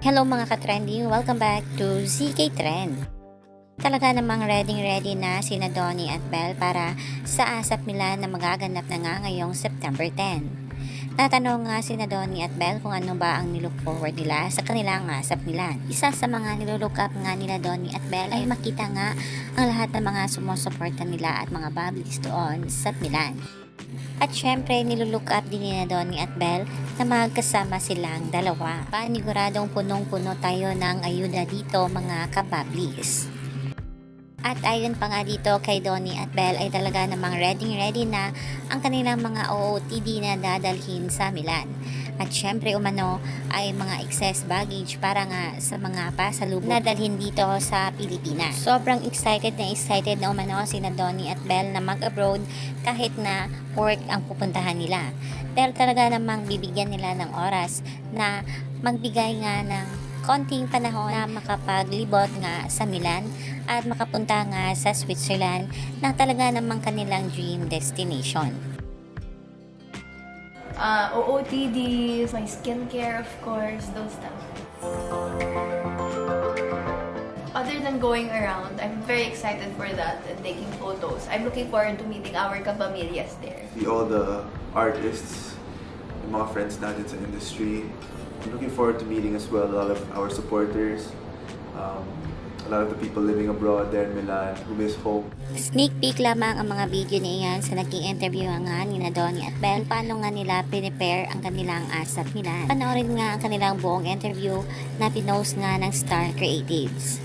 Hello mga ka-trending, welcome back to ZK Trend. Talaga namang ready na sina Donnie at Belle para sa ASAP Milan na magaganap na nga ngayong September 10. Tatanong nga sina Donnie at Belle kung ano ba ang nilook forward nila sa kanilang ASAP Milan. Isa sa mga nilook up nga nila Donnie at Belle ay makita nga ang lahat ng mga sumusuporta nila at mga bubblies doon sa Milan. At syempre, nilulook up din ni Donnie at Belle na magkasama silang dalawa. Paniguradong punong-puno tayo ng ayuda dito mga kabablis. At ayon pa nga dito kay Donnie at Belle ay talaga namang ready na ang kanilang mga OOTD na dadalhin sa Milan. At syempre umano ay mga excess baggage para nga sa mga pasalubong na dalhin dito sa Pilipinas. Sobrang excited na umano sina Donnie at Belle na mag-abroad kahit na work ang pupuntahan nila. Pero talaga namang bibigyan nila ng oras na magbigay nga ng konting panahon na makapaglibot nga sa Milan at makapunta nga sa Switzerland na talaga namang kanilang dream destination. OOTDs, my skincare of course, those stuff. Other than going around, I'm very excited for that and taking photos. I'm looking forward to meeting our kapamilyas there. All the artists, yung mga friends natin sa industry. I'm looking forward to meeting as well a lot of our supporters, a lot of the people living abroad there in Milan who miss home. Sneak peek lamang ang mga video niyan sa naging interview nga ni Donnie at Belle. Paano nga nila prepare ang kanilang ASAP Milan. Panoorin nga ang kanilang buong interview na pinost nga ng Star Creatives.